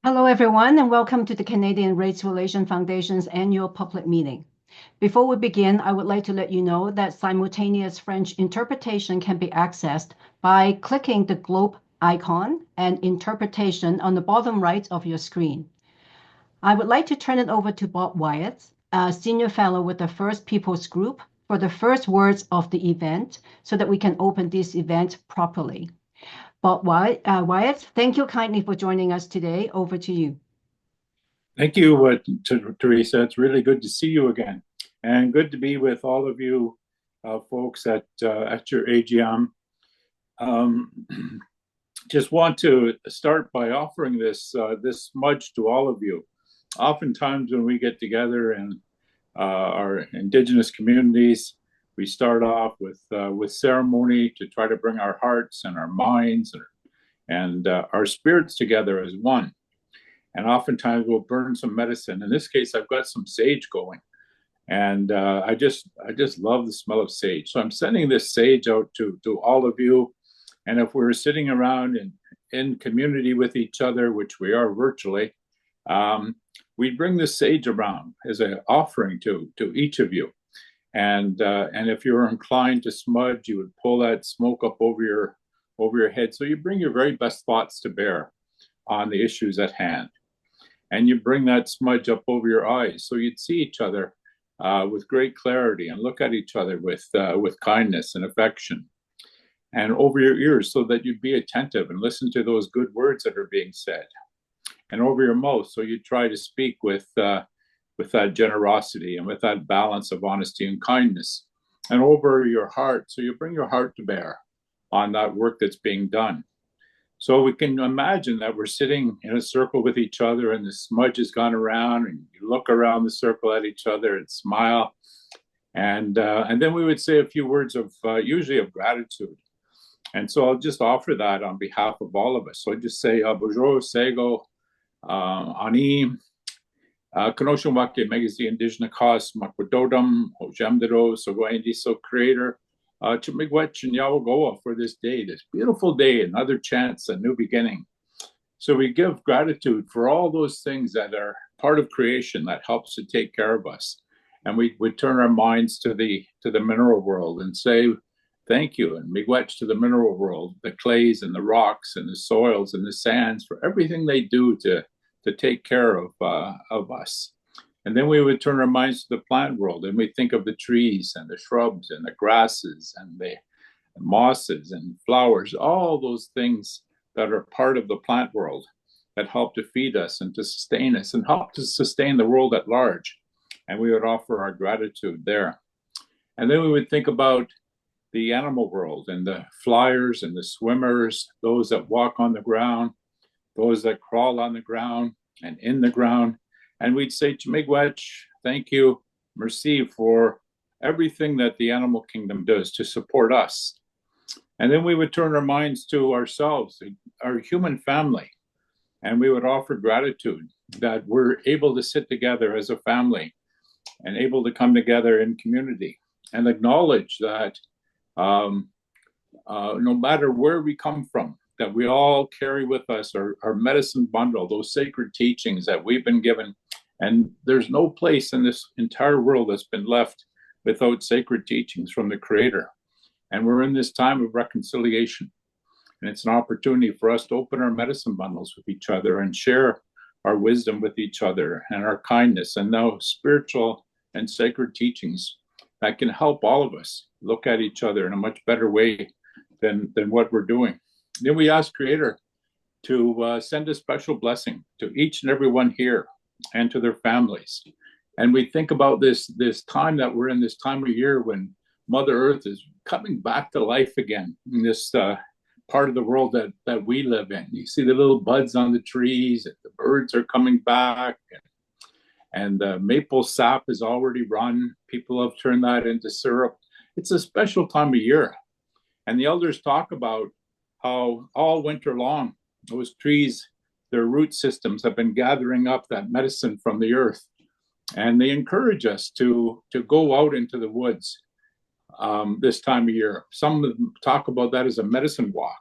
Hello, everyone, and welcome to the Canadian Race Relations Foundation's annual public meeting. Before we begin, I would like to let you know that simultaneous French interpretation can be accessed by clicking the globe icon and interpretation on the bottom right of your screen. I would like to turn it over to Bob Wyatt, a senior fellow with the First Peoples Group, for the first words of the event so that we can open this event properly. Bob Wyatt, thank you kindly for joining us today. Over to you. Thank you, Teresa. It's really good to see you again, and good to be with all of you folks at your AGM. Just want to start by offering this smudge to all of you. Oftentimes, when we get together in our Indigenous communities, we start off with ceremony to try to bring our hearts and our minds and our spirits together as one. And oftentimes we'll burn some medicine. In this case, I've got some sage going, and I just love the smell of sage. So I'm sending this sage out to all of you. And if we're sitting around in community with each other, which we are virtually, we bring this sage around as an offering to each of you. And if you're inclined to smudge, you would pull that smoke up over your head. So you bring your very best thoughts to bear on the issues at hand. And you bring that smudge up over your eyes so you'd see each other with great clarity and look at each other with kindness and affection. And over your ears so that you'd be attentive and listen to those good words that are being said. And over your mouth so you try to speak with that generosity and with that balance of honesty and kindness. And over your heart so you bring your heart to bear on that work that's being done. So we can imagine that we're sitting in a circle with each other and the smudge has gone around and you look around the circle at each other and smile. And then we would say a few words of usually of gratitude. And so I'll just offer that on behalf of all of us. So I just say, bonjour, sego, ani, Kenosha Wake Megasi Indigenous Cause, Makwadodam, Ojamdero, Sogoindi, so Creator. Chimigwech and Yawagoa for this day, this beautiful day, another chance, a new beginning. So we give gratitude for all those things that are part of creation that helps to take care of us. And we turn our minds to the mineral world and say thank you, and miigwech to the mineral world, the clays and the rocks and the soils and the sands for everything they do to take care of us. And then we would turn our minds to the plant world and we think of the trees and the shrubs and the grasses and the mosses and flowers, all those things that are part of the plant world that help to feed us and to sustain us and help to sustain the world at large. And we would offer our gratitude there. And then we would think about the animal world and the flyers and the swimmers, those that walk on the ground, those that crawl on the ground and in the ground. And we'd say to miigwech, thank you, merci, for everything that the animal kingdom does to support us. And then we would turn our minds to ourselves, our human family, and we would offer gratitude that we're able to sit together as a family and able to come together in community and acknowledge that no matter where we come from, that we all carry with us our medicine bundle, those sacred teachings that we've been given. And there's no place in this entire world that's been left without sacred teachings from the Creator. And we're in this time of reconciliation. And it's an opportunity for us to open our medicine bundles with each other and share our wisdom with each other and our kindness and now spiritual and sacred teachings that can help all of us look at each other in a much better way than what we're doing. Then we ask Creator to send a special blessing to each and every one here and to their families. And we think about this time that we're in, this time of year when Mother Earth is coming back to life again in this part of the world that we live in. You see the little buds on the trees, and the birds are coming back, and the maple sap is already run. People have turned that into syrup. It's a special time of year. And the elders talk about how all winter long, those trees, their root systems have been gathering up that medicine from the earth. And they encourage us to go out into the woods this time of year. Some of them talk about that as a medicine walk.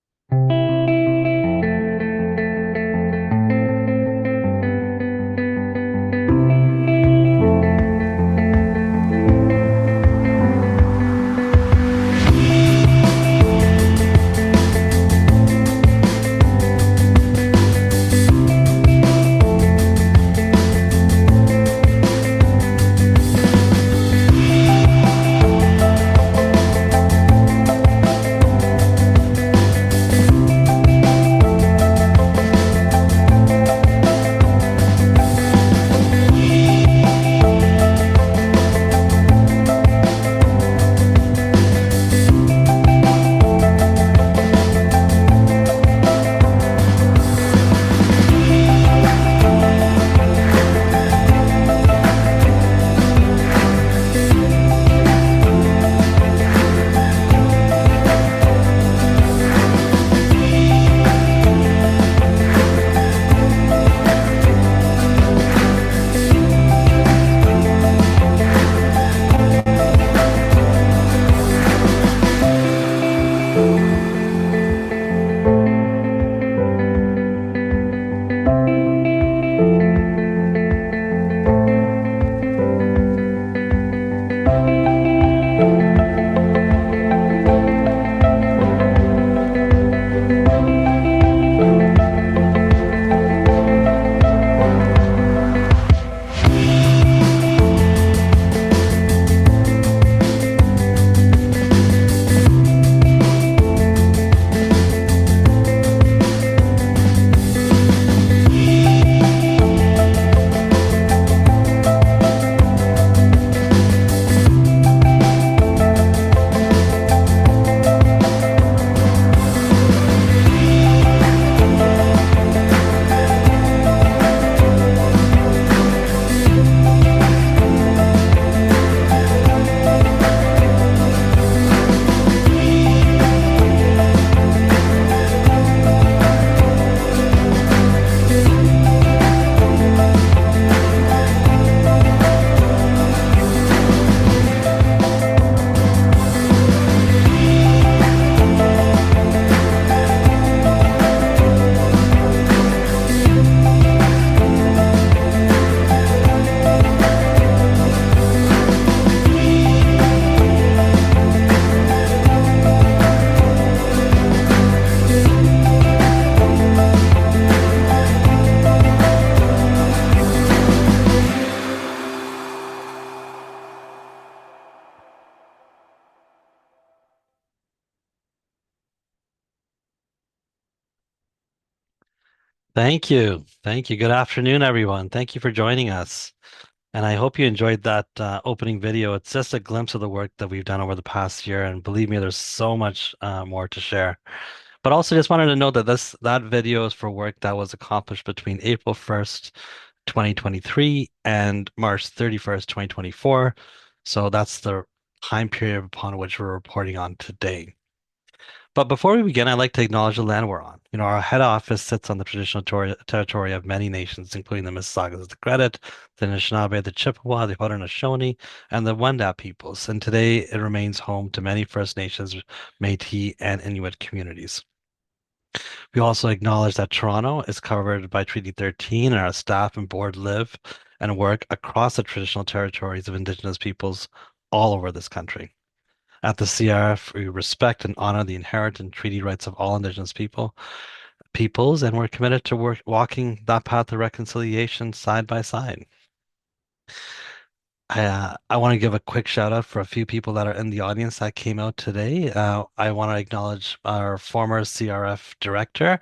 Thank you. Thank you. Good afternoon, everyone. Thank you for joining us. And I hope you enjoyed that opening video. It's just a glimpse of the work that we've done over the past year. And believe me, there's so much more to share. But also just wanted to know that that video is for work that was accomplished between April 1st, 2023 and March 31st, 2024. So that's the time period upon which we're reporting on today. But before we begin, I'd like to acknowledge the land we're on. Our head office sits on the traditional territory of many nations, including the Mississaugas of the Credit, the Anishinaabe, the Chippewa, the Haudenosaunee, and the Wendat peoples. And today it remains home to many First Nations, Métis, and Inuit communities. We also acknowledge that Toronto is covered by Treaty 13, and our staff and board live and work across the traditional territories of Indigenous peoples all over this country. At the CRRF, we respect and honor the inherent and treaty rights of all Indigenous peoples, and we're committed to walking that path of reconciliation side by side. I want to give a quick shout out for a few people that are in the audience that came out today. I want to acknowledge our former CRF director,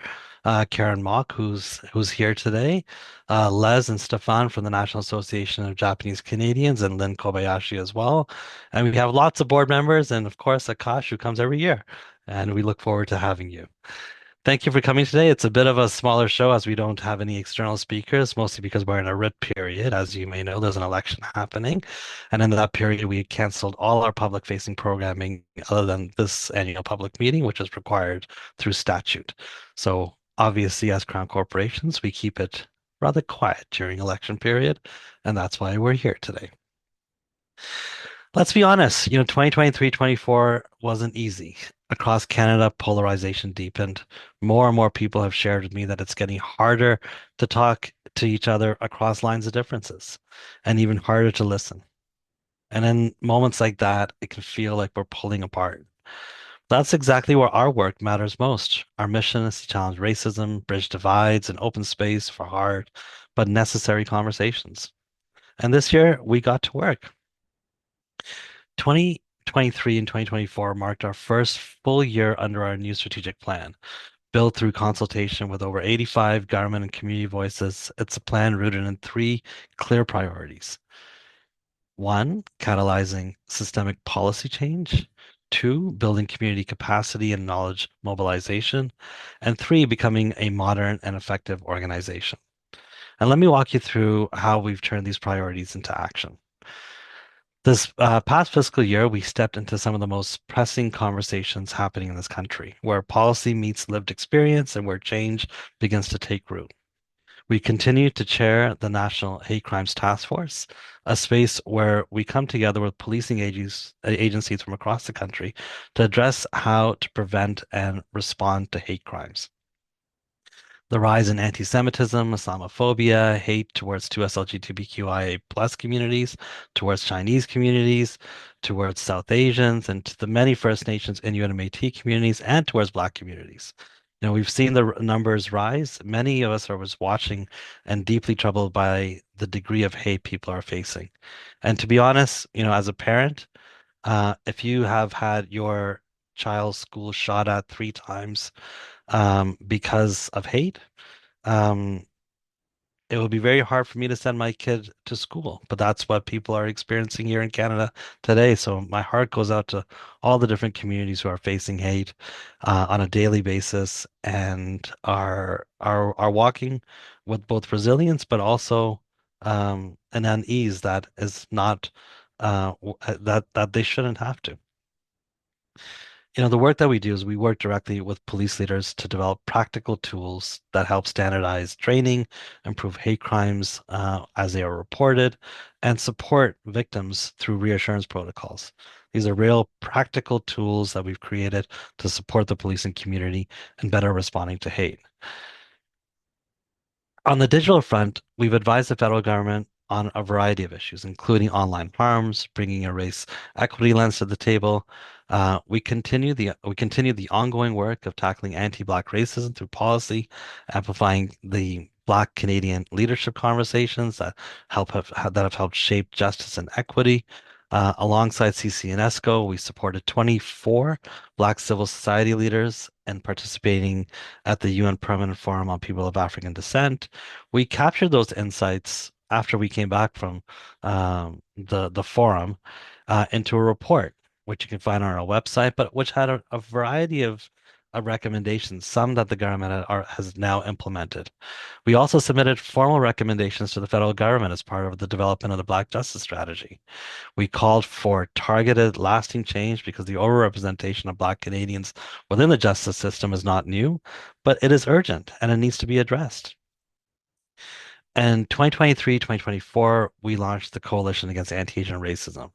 Karen Mock, who's here today, Les and Stefan from the National Association of Japanese Canadians, and Lynn Kobayashi as well. And we have lots of board members, and of course, Akash, who comes every year. And we look forward to having you. Thank you for coming today. It's a bit of a smaller show as we don't have any external speakers, mostly because we're in a writ period. As you may know, there's an election happening. And in that period, we canceled all our public facing programming other than this annual public meeting, which is required through statute. So obviously, as Crown corporations, we keep it rather quiet during election period. And that's why we're here today. Let's be honest, 2023-24 wasn't easy. Across Canada, polarization deepened. More and more people have shared with me that it's getting harder to talk to each other across lines of differences and even harder to listen. And in moments like that, it can feel like we're pulling apart. That's exactly where our work matters most. Our mission is to challenge racism, bridge divides, and open space for hard but necessary conversations. And this year, we got to work. 2023 and 2024 marked our first full year under our new strategic plan. Built through consultation with over 85 government and community voices, it's a plan rooted in three clear priorities. One, catalyzing systemic policy change. Two, building community capacity and knowledge mobilization. And three, becoming a modern and effective organization. And let me walk you through how we've turned these priorities into action. This past fiscal year, we stepped into some of the most pressing conversations happening in this country, where policy meets lived experience and where change begins to take root. We continue to chair the National Hate Crimes Task Force, a space where we come together with policing agencies from across the country to address how to prevent and respond to hate crimes. The rise in anti-Semitism, Islamophobia, hate towards 2S LGBTQIA+ communities, towards Chinese communities, towards South Asians, and to the many First Nations, Inuit, and Métis communities, and towards Black communities. We've seen the numbers rise. Many of us are was watching and deeply troubled by the degree of hate people are facing. And to be honest, as a parent, if you have had your child's school shot at 3 times because of hate. Um, it would be very hard for me to send my kid to school, but that's what people are experiencing here in Canada today. So my heart goes out to all the different communities who are facing hate on a daily basis and are walking with both resilience, but also an unease that is not that they shouldn't have to. The work that we do is we work directly with police leaders to develop practical tools that help standardize training, improve hate crimes as they are reported, and support victims through reassurance protocols. These are real practical tools that we've created to support the policing community in better responding to hate. On the digital front, we've advised the federal government on a variety of issues, including online harms, bringing a race equity lens to the table. We continue the ongoing work of tackling anti-Black racism through policy, amplifying the Black Canadian leadership conversations that have helped shape justice and equity. Alongside CC and ESCO, we supported 24 Black civil society leaders and participating at the UN Permanent Forum on People of African Descent. We captured those insights after we came back from the forum into a report, which you can find on our website, but which had a variety of recommendations, some that the government has now implemented. We also submitted formal recommendations to the federal government as part of the development of the Black Justice Strategy. We called for targeted, lasting change because the overrepresentation of Black Canadians within the justice system is not new, but it is urgent and it needs to be addressed. In 2023, 2024, we launched the Coalition Against Anti-Asian Racism,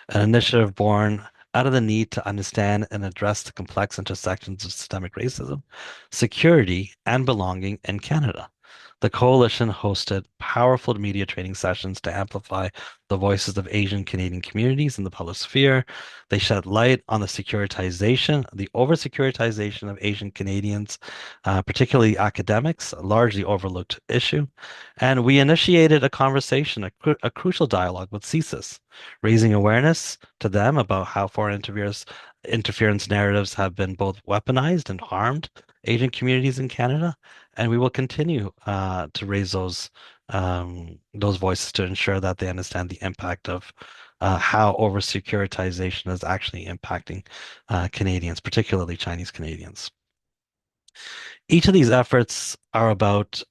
an initiative born out of the need to understand and address the complex intersections of systemic racism, security, and belonging in Canada. The coalition hosted powerful media training sessions to amplify the voices of Asian Canadian communities in the public sphere. They shed light on the over-securitization of Asian Canadians, particularly academics, a largely overlooked issue. And we initiated a conversation, a crucial dialogue with CSIS, raising awareness to them about how foreign interference narratives have been both weaponized and harmed Asian communities in Canada, and we will continue to raise those voices to ensure that they understand the impact of how over securitization is actually impacting Canadians, particularly Chinese Canadians. Each of these efforts are about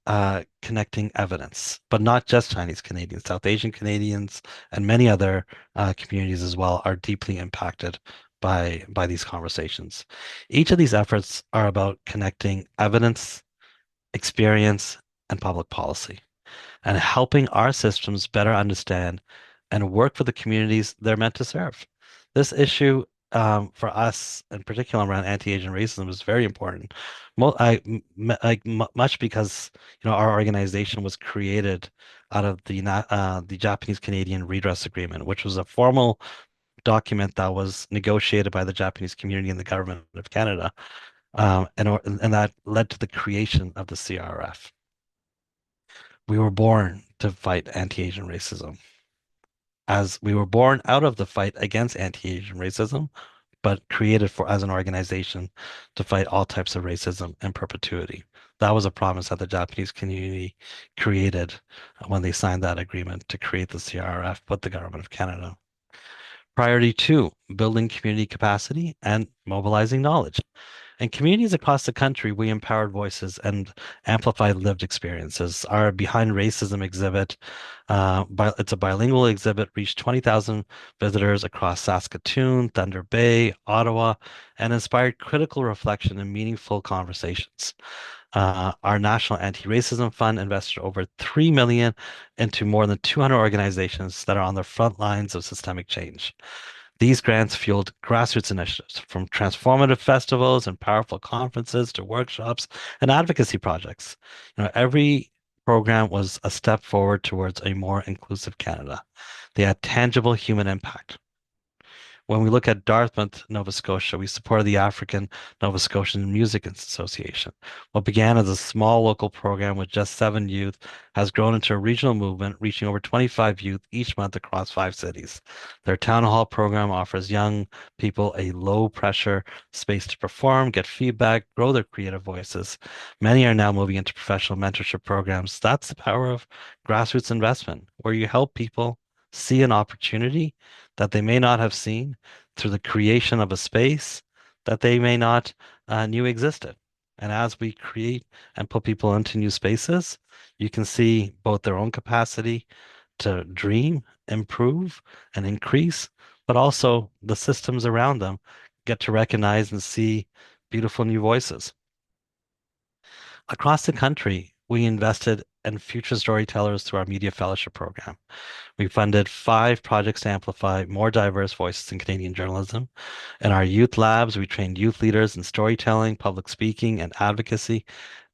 connecting evidence, but not just Chinese Canadians. South Asian Canadians and many other communities as well are deeply impacted by these conversations. Each of these efforts are about connecting evidence, experience, and public policy, and helping our systems better understand and work for the communities they're meant to serve. This issue for us, in particular around anti-Asian racism, is very important. Much because our organization was created out of the Japanese Canadian Redress Agreement, which was a formal document that was negotiated by the Japanese community and the government of Canada, and that led to the creation of the CRRF. We were born to fight anti-Asian racism, as we were born out of the fight against anti-Asian racism, but created as an organization to fight all types of racism in perpetuity. That was a promise that the Japanese community created when they signed that agreement to create the CRRF with the government of Canada. Priority 2, building community capacity and mobilizing knowledge. In communities across the country, we empowered voices and amplified lived experiences. Our Behind Racism exhibit, it's a bilingual exhibit, reached 20,000 visitors across Saskatoon, Thunder Bay, Ottawa, and inspired critical reflection and meaningful conversations. Our National Anti-Racism Fund invested over $3 million into more than 200 organizations that are on the front lines of systemic change. These grants fueled grassroots initiatives, from transformative festivals and powerful conferences to workshops and advocacy projects. Every program was a step forward towards a more inclusive Canada. They had tangible human impact. When we look at Dartmouth, Nova Scotia, we supported the African Nova Scotian Music Association. What began as a small local program with just 7 youth has grown into a regional movement, reaching over 25 youth each month across 5 cities. Their town hall program offers young people a low-pressure space to perform, get feedback, grow their creative voices. Many are now moving into professional mentorship programs. That's the power of grassroots investment, where you help people see an opportunity that they may not have seen through the creation of a space that they may not knew existed. And as we create and put people into new spaces, you can see both their own capacity to dream, improve, and increase, but also the systems around them get to recognize and see beautiful new voices. Across the country, we invested in future storytellers through our Media Fellowship Program. We funded 5 projects to amplify more diverse voices in Canadian journalism. In our youth labs, we trained youth leaders in storytelling, public speaking, and advocacy.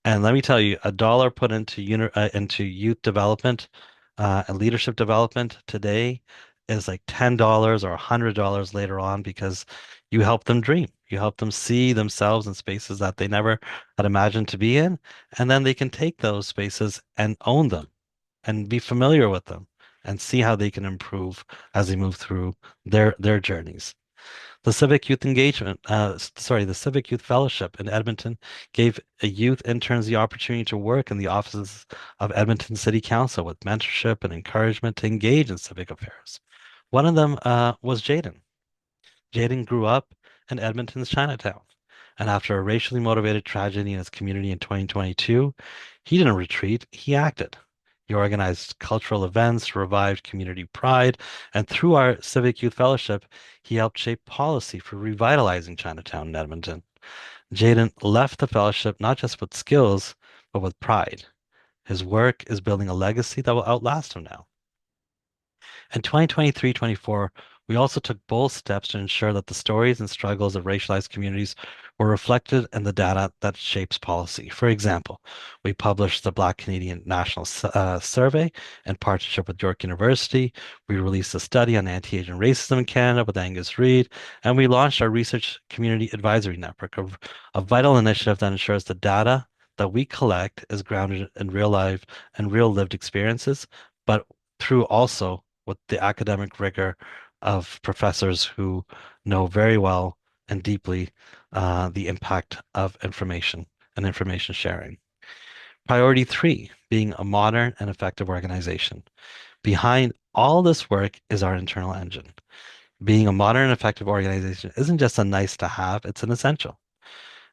And let me tell you, $1 put into youth development and leadership development today is like $10 or $100 later on, because you help them dream. You help them see themselves in spaces that they never had imagined to be in, and then they can take those spaces and own them and be familiar with them and see how they can improve as they move through their journeys. The Civic Youth Fellowship in Edmonton gave youth interns the opportunity to work in the offices of Edmonton City Council with mentorship and encouragement to engage in civic affairs. One of them was Jaden. Jaden grew up in Edmonton's Chinatown, and after a racially motivated tragedy in his community in 2022, he didn't retreat, he acted. He organized cultural events, revived community pride, and through our Civic Youth Fellowship, he helped shape policy for revitalizing Chinatown in Edmonton. Jaden left the fellowship not just with skills, but with pride. His work is building a legacy that will outlast him now. In 2023-24, we also took bold steps to ensure that the stories and struggles of racialized communities were reflected in the data that shapes policy. For example, we published the Black Canadian National Survey in partnership with York University. We released a study on anti-Asian racism in Canada with Angus Reid, and we launched our Research Community Advisory Network, a vital initiative that ensures the data that we collect is grounded in real life and real lived experiences, but through also with the academic rigor of professors who know very well and deeply the impact of information and information sharing. Priority 3, being a modern and effective organization. Behind all this work is our internal engine. Being a modern and effective organization isn't just a nice to have, it's an essential.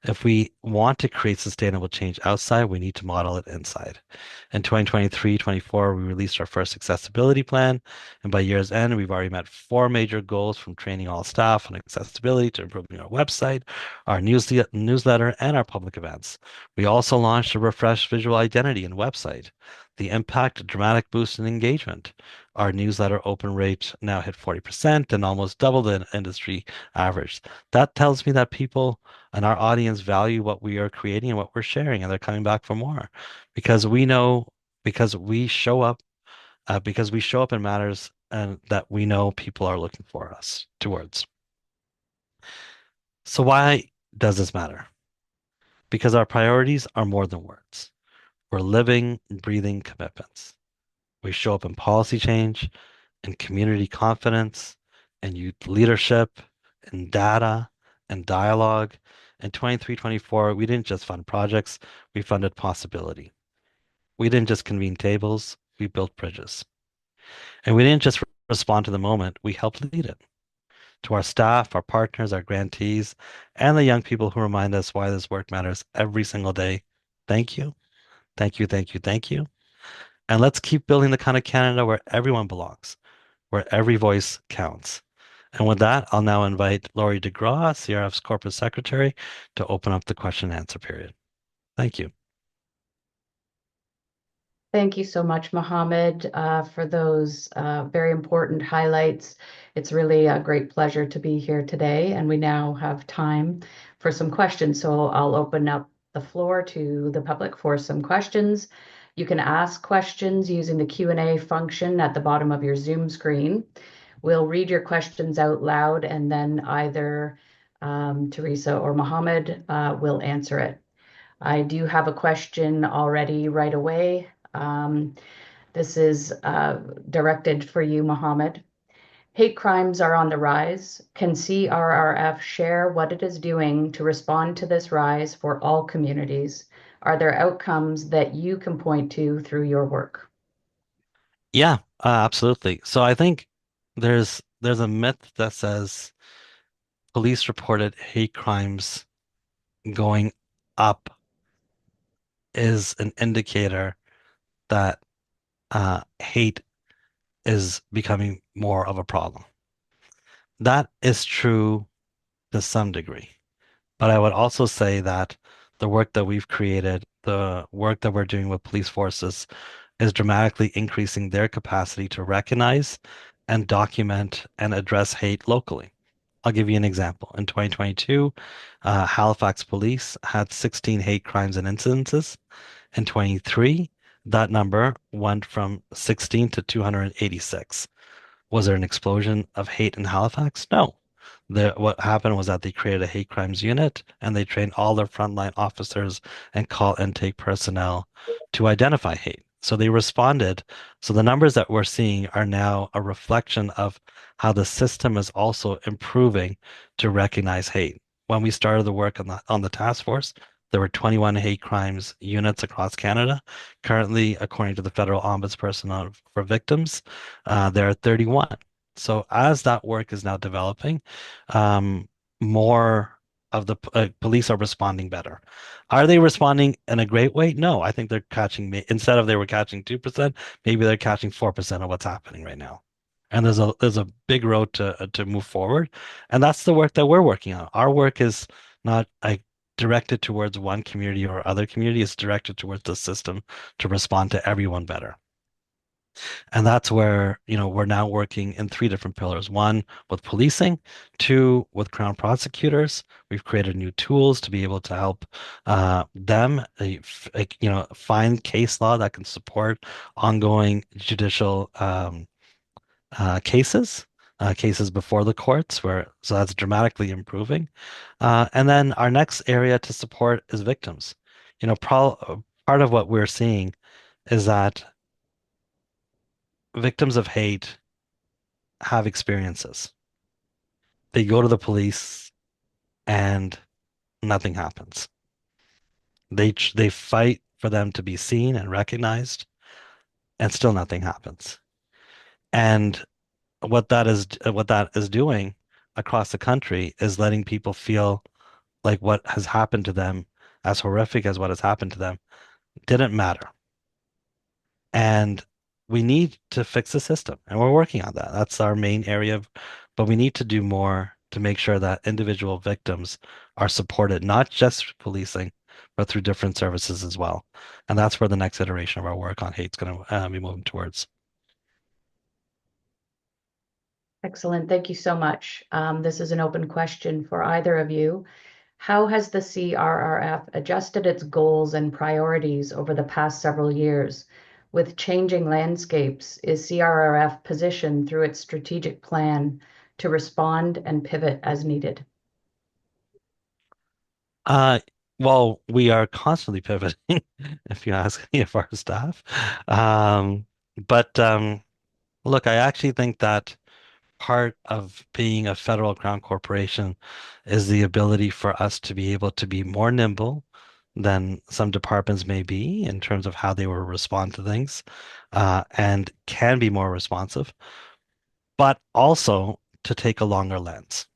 If we want to create sustainable change outside, we need to model it inside. In 2023-24, we released our first accessibility plan, and by year's end, we've already met 4 major goals, from training all staff on accessibility to improving our website, our newsletter, and our public events. We also launched a refreshed visual identity and website. The impact, a dramatic boost in engagement. Our newsletter open rate now hit 40% and almost double the industry average. That tells me that people and our audience value what we are creating and what we're sharing, and they're coming back for more because we know, because we show up in matters and that we know people are looking for us towards. So why does this matter? Because our priorities are more than words. We're living, breathing commitments. We show up in policy change, in community confidence, in youth leadership, in data, in dialogue. In 23-24, we didn't just fund projects, we funded possibility. We didn't just convene tables, we built bridges. And we didn't just respond to the moment, we helped lead it. To our staff, our partners, our grantees, and the young people who remind us why this work matters every single day, thank you, thank you, thank you, thank you. And let's keep building the kind of Canada where everyone belongs, where every voice counts. And with that, I'll now invite Laurie DeGraw, CRRF's Corporate Secretary, to open up the question and answer period. Thank you. Thank you so much, Mohammed, for those very important highlights. It's really a great pleasure to be here today, and we now have time for some questions. So I'll open up the floor to the public for some questions. You can ask questions using the Q&A function at the bottom of your Zoom screen. We'll read your questions out loud, and then either Teresa or Mohammed will answer it. I do have a question already right away. This is directed for you, Mohammed. Hate crimes are on the rise. Can CRRF share what it is doing to respond to this rise for all communities? Are there outcomes that you can point to through your work? Yeah, absolutely. So I think there's a myth that says police reported hate crimes going up is an indicator that hate is becoming more of a problem. That is true to some degree. But I would also say that the work that we've created, the work that we're doing with police forces, is dramatically increasing their capacity to recognize and document and address hate locally. I'll give you an example. In 2022, Halifax police had 16 hate crimes and incidences. In 23, that number went from 16 to 286. Was there an explosion of hate in Halifax? No. What happened was that they created a hate crimes unit and they trained all their frontline officers and call intake personnel to identify hate. So they responded. So the numbers that we're seeing are now a reflection of how the system is also improving to recognize hate. When we started the work on the task force, there were 21 hate crimes units across Canada. Currently, according to the federal ombudsperson for victims, there are 31. So as that work is now developing, more of the police are responding better. Are they responding in a great way? No, I think they're catching instead of they were catching 2%, maybe they're catching 4% of what's happening right now. And there's a big road to move forward, and that's the work that we're working on. Our work is not like directed towards one community or other community. It's directed towards the system to respond to everyone better. And that's where, we're now working in three different pillars. One, with policing. Two, with Crown prosecutors. We've created new tools to be able to help them, find case law that can support ongoing judicial cases. Cases before the courts, so that's dramatically improving. And then our next area to support is victims. Part of what we're seeing is that victims of hate have experiences. They go to the police and nothing happens. They fight for them to be seen and recognized, and still nothing happens. And what that is doing across the country is letting people feel like what has happened to them, as horrific as what has happened to them, didn't matter. And we need to fix the system, and we're working on that. That's our main area, but we need to do more to make sure that individual victims are supported, not just through policing, but through different services as well. And that's where the next iteration of our work on hate is going to be moving towards. Excellent. Thank you so much. This is an open question for either of you. How has the CRRF adjusted its goals and priorities over the past several years? With changing landscapes, is CRRF positioned through its strategic plan to respond and pivot as needed? Well, we are constantly pivoting, if you ask any of our staff. But look, I actually think that part of being a federal crown corporation is the ability for us to be able to be more nimble than some departments may be in terms of how they will respond to things, and can be more responsive, but also to take a longer lens.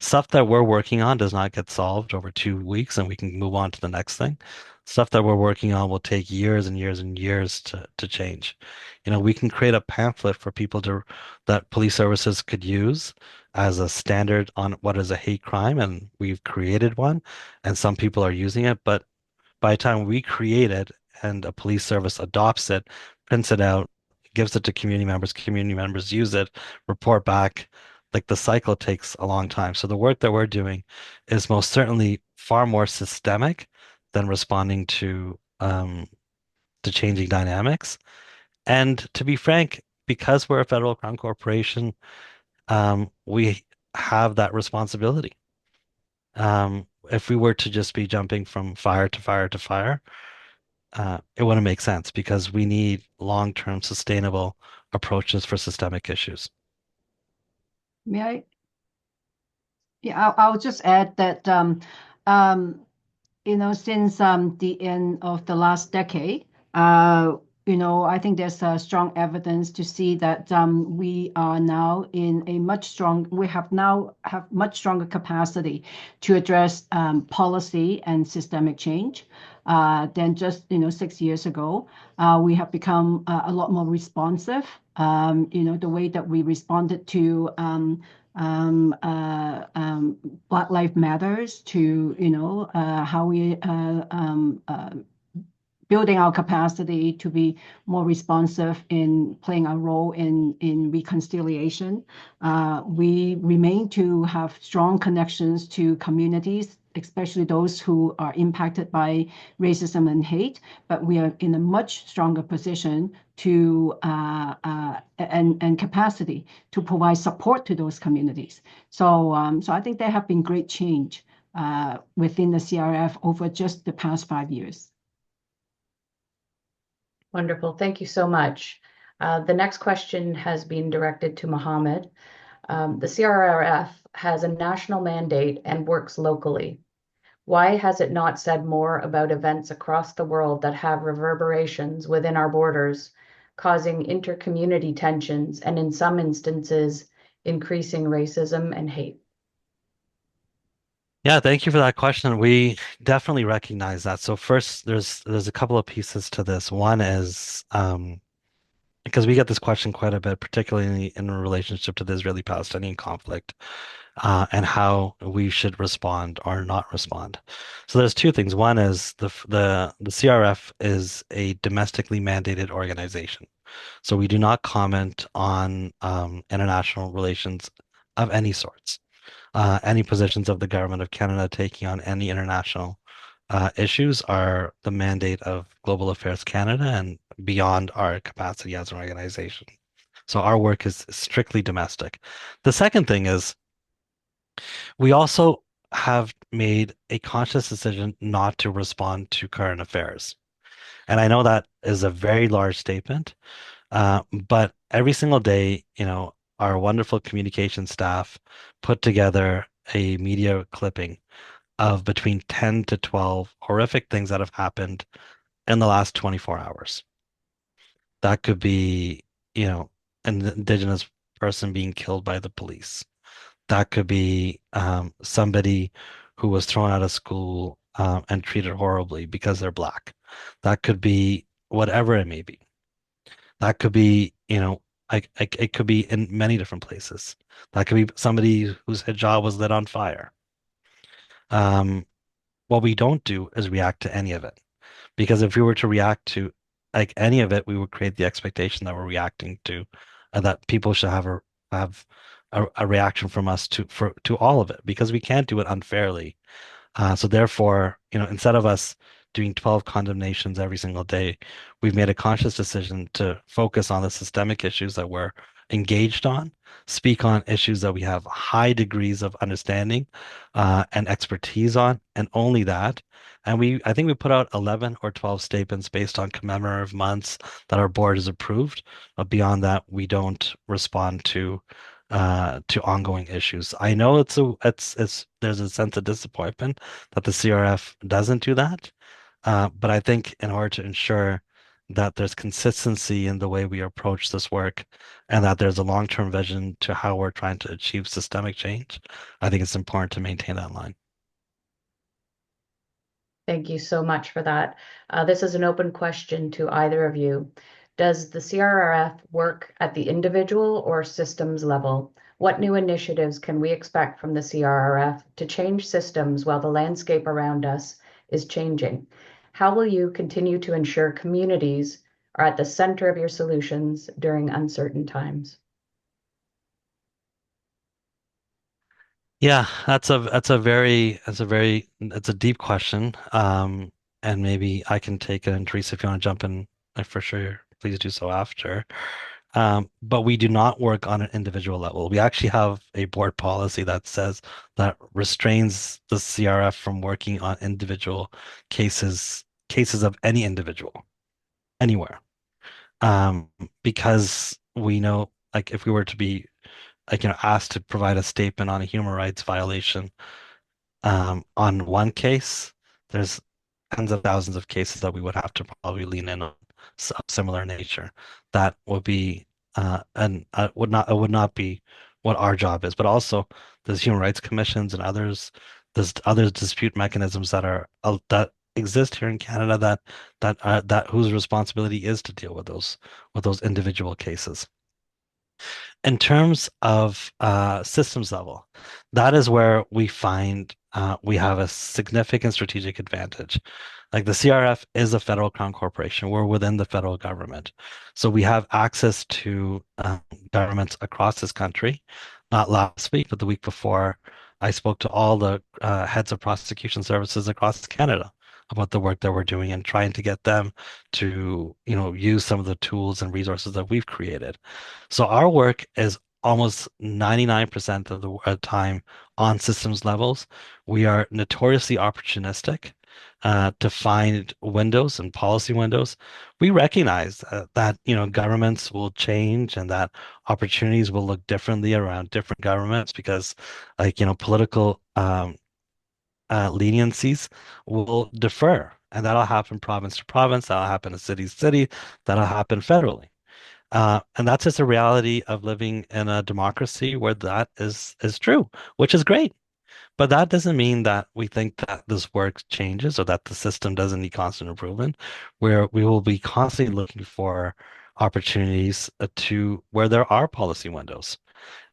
Stuff that we're working on does not get solved over 2 weeks and we can move on to the next thing. Stuff that we're working on will take years and years and years to change. We can create a pamphlet for people that police services could use as a standard on what is a hate crime, and we've created one, and some people are using it, but by the time we create it and a police service adopts it, prints it out, gives it to community members use it, report back, like the cycle takes a long time. So the work that we're doing is most certainly far more systemic than responding to changing dynamics. And to be frank, because we're a federal crown corporation, we have that responsibility. If we were to just be jumping from fire to fire to fire, it wouldn't make sense because we need long-term sustainable approaches for systemic issues. May I? Yeah, I'll just add that since the end of the last decade, I think there's strong evidence to see that we are now in a we have much stronger capacity to address policy and systemic change than just 6 years ago. We have become a lot more responsive. The way that we responded to Black Lives Matters, to how we building our capacity to be more responsive in playing a role in reconciliation. We remain to have strong connections to communities, especially those who are impacted by racism and hate, but we are in a much stronger position to and capacity to provide support to those communities. So I think there have been great change within the CRF over just the past 5 years. Wonderful. Thank you so much. The next question has been directed to Mohammed. The CRRF has a national mandate and works locally. Why has it not said more about events across the world that have reverberations within our borders, causing inter-community tensions and in some instances, increasing racism and hate? Yeah, thank you for that question. We definitely recognize that. So first, there's a couple of pieces to this. One is because we get this question quite a bit, particularly in relationship to the Israeli-Palestinian conflict, and how we should respond or not respond. So there's two things. One is the CRF is a domestically mandated organization. So we do not comment on international relations of any sorts. Any positions of the government of Canada taking on any international issues are the mandate of Global Affairs Canada and beyond our capacity as an organization. So our work is strictly domestic. The second thing is we also have made a conscious decision not to respond to current affairs. And I know that is a very large statement, but every single day, our wonderful communication staff put together a media clipping of between 10 to 12 horrific things that have happened in the last 24 hours. That could be, an indigenous person being killed by the police. That could be somebody who was thrown out of school and treated horribly because they're black. That could be whatever it may be. That could be, it could be in many different places. That could be somebody whose hijab was lit on fire. What we don't do is react to any of it. Because if we were to react to like any of it, we would create the expectation that we're reacting to, that people should have a reaction from us to all of it, because we can't do it unfairly. So therefore, instead of us doing 12 condemnations every single day, we've made a conscious decision to focus on the systemic issues that we're engaged on, speak on issues that we have high degrees of understanding and expertise on, and only that. And I think we put out 11 or 12 statements based on commemorative months that our board has approved. But beyond that, we don't respond to ongoing issues. I know there's a sense of disappointment that the CRF doesn't do that, but I think in order to ensure that there's consistency in the way we approach this work and that there's a long-term vision to how we're trying to achieve systemic change, I think it's important to maintain that line. Thank you so much for that. This is an open question to either of you. Does the CRRF work at the individual or systems level? What new initiatives can we expect from the CRRF to change systems while the landscape around us is changing? How will you continue to ensure communities are at the center of your solutions during uncertain times? Yeah, it's a deep question. And maybe I can take it, and Teresa, if you want to jump in, for sure, please do so after. But we do not work on an individual level. We actually have a board policy that restrains the CRF from working on individual cases of any individual anywhere. Because we know, like, if we were to be like, asked to provide a statement on a human rights violation on one case, there's tens of thousands of cases that we would have to probably lean in on of similar nature. That would be and it would not be what our job is. But also, there's human rights commissions and others. There's other dispute mechanisms that exist here in Canada that whose responsibility is to deal with those individual cases. In terms of systems level, that is where we find we have a significant strategic advantage. Like, the CRF is a federal crown corporation. We're within the federal government. So we have access to governments across this country. Not last week, but the week before, I spoke to all the heads of prosecution services across Canada about the work that we're doing and trying to get them to, use some of the tools and resources that we've created. So our work is almost 99% of the time on systems levels. We are notoriously opportunistic. to find windows and policy windows. We recognize that governments will change and that opportunities will look differently around different governments because, political leniencies will differ, and that'll happen province to province. That'll happen city to city. That'll happen federally. And that's just a reality of living in a democracy where that is true, which is great. But that doesn't mean that we think that this work changes or that the system doesn't need constant improvement, where we will be constantly looking for opportunities to where there are policy windows.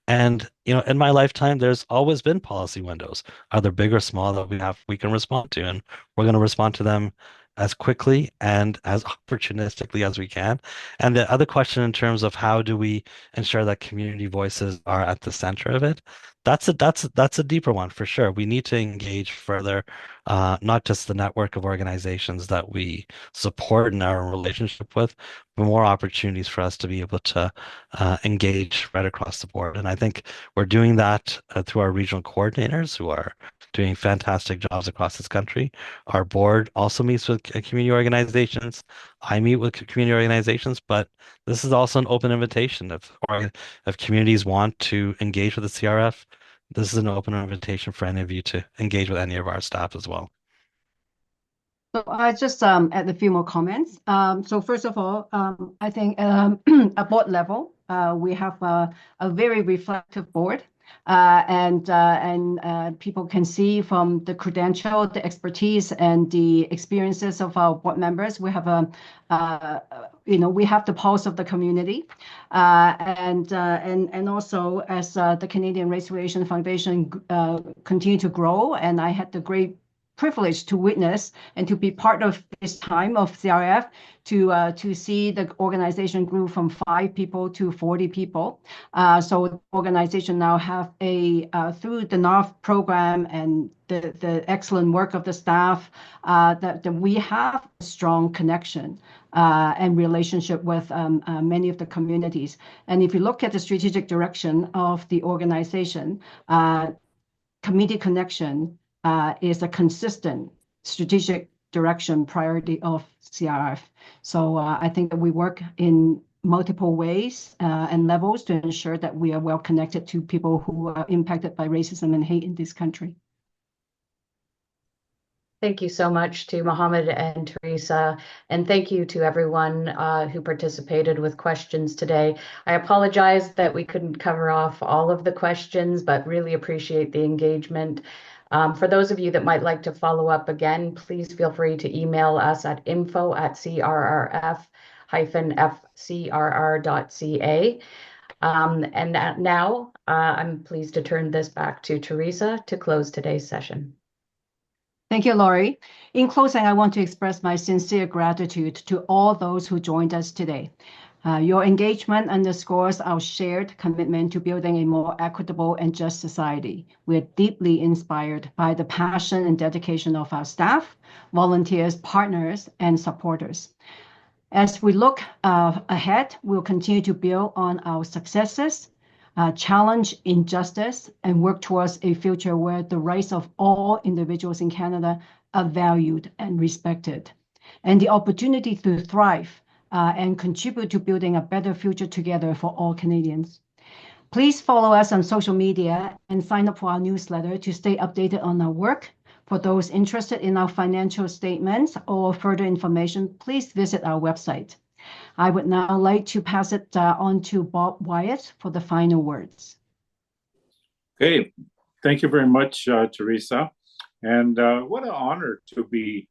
And in my lifetime, there's always been policy windows, either big or small, that we can respond to, and we're going to respond to them as quickly and as opportunistically as we can. And the other question in terms of how do we ensure that community voices are at the center of it, that's a deeper one for sure. We need to engage further, not just the network of organizations that we support in our relationship with, but more opportunities for us to be able to engage right across the board. And I think we're doing that through our regional coordinators who are doing fantastic jobs across this country. Our board also meets with community organizations. I meet with community organizations, but this is also an open invitation. If communities want to engage with the CRF, this is an open invitation for any of you to engage with any of our staff as well. So I just add a few more comments. So first of all, I think at board level, we have a very reflective board, and people can see from the credential, the expertise, and the experiences of our board members. We have we have the pulse of the community, and also as the Canadian Race Relations Foundation continue to grow, and I had the great privilege to witness and to be part of this time of CRF to see the organization grew from 5 people to 40 people. So the organization now have through the NARF program and the excellent work of the staff, that we have a strong connection and relationship with many of the communities. And if you look at the strategic direction of the organization, community connection is a consistent strategic direction priority of CRF. So I think that we work in multiple ways and levels to ensure that we are well connected to people who are impacted by racism and hate in this country. Thank you so much to Mohammed and Teresa, and thank you to everyone who participated with questions today. I apologize that we couldn't cover off all of the questions, but really appreciate the engagement. For those of you that might like to follow up again, please feel free to email us at info@crrf-fcrr.ca. And now I'm pleased to turn this back to Teresa to close today's session. Thank you, Laurie. In closing, I want to express my sincere gratitude to all those who joined us today. Your engagement underscores our shared commitment to building a more equitable and just society. We're deeply inspired by the passion and dedication of our staff, volunteers, partners, and supporters. As we look ahead, we'll continue to build on our successes, challenge injustice, and work towards a future where the rights of all individuals in Canada are valued and respected, and the opportunity to thrive and contribute to building a better future together for all Canadians. Please follow us on social media and sign up for our newsletter to stay updated on our work. For those interested in our financial statements or further information, please visit our website. I would now like to pass it on to Bob Wyatt for the final words. Okay, thank you very much, Teresa. And what an honor to be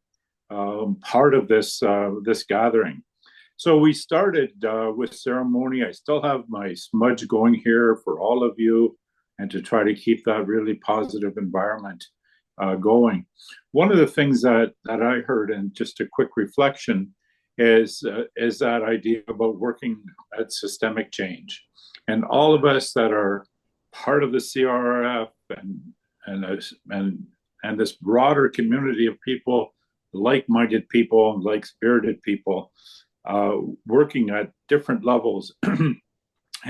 part of this gathering. So we started with ceremony. I still have my smudge going here for all of you and to try to keep that really positive environment going. One of the things that I heard, and just a quick reflection, is that idea about working at systemic change. And all of us that are part of the CRRF and this broader community of people, like-minded people, like-spirited people, working at different levels and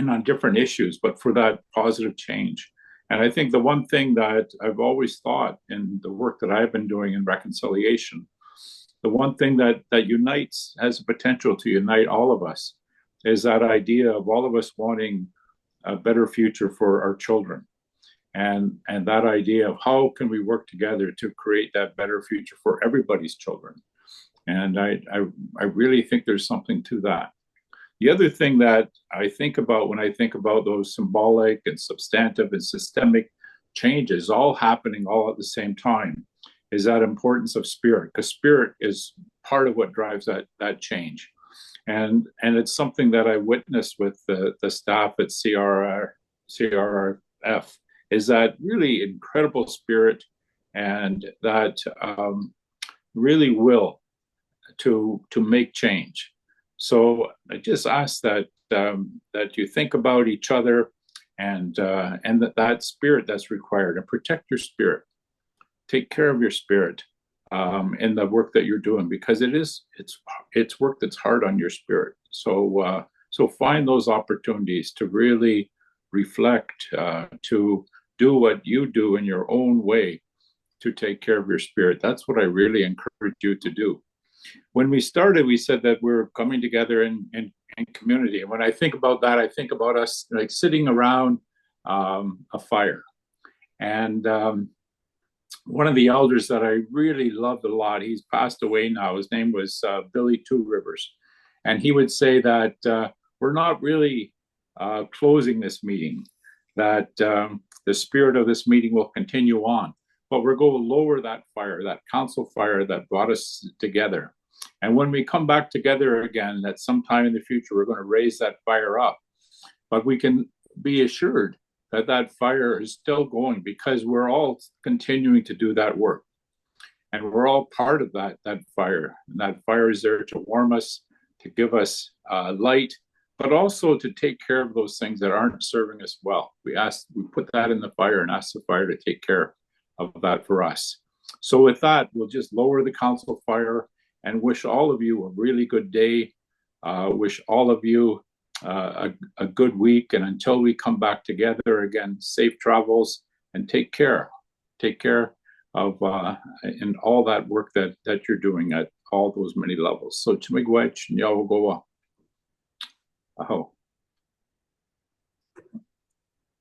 on different issues, but for that positive change. And I think the one thing that I've always thought in the work that I've been doing in reconciliation, the one thing that unites, has the potential to unite all of us, is that idea of all of us wanting a better future for our children. And that idea of how can we work together to create that better future for everybody's children. And I really think there's something to that. The other thing that I think about when I think about those symbolic and substantive and systemic changes all happening all at the same time is that importance of spirit, because spirit is part of what drives that change. And it's something that I witnessed with the staff at CRRF, is that really incredible spirit and that really will to make change. So I just ask that you think about each other and that spirit that's required, and protect your spirit. Take care of your spirit in the work that you're doing, because it's work that's hard on your spirit. So find those opportunities to really reflect, to do what you do in your own way to take care of your spirit. That's what I really encourage you to do. When we started, we said that we're coming together in community. And when I think about that, I think about us like sitting around a fire. And one of the elders that I really loved a lot, he's passed away now. His name was Billy Two Rivers. And he would say that we're not really closing this meeting, that the spirit of this meeting will continue on. But we're going to lower that fire, that council fire that brought us together. And when we come back together again, that sometime in the future, we're going to raise that fire up. But we can be assured that that fire is still going, because we're all continuing to do that work. And we're all part of that fire. And that fire is there to warm us, to give us light, but also to take care of those things that aren't serving us well. We put that in the fire and ask the fire to take care of that for us. So with that, we'll just lower the council fire and wish all of you a really good day. Wish all of you a good week. And until we come back together again, safe travels and take care. Take care of in all that work that you're doing at all those many levels. So Chimigwech, Nyawagowa. Aho.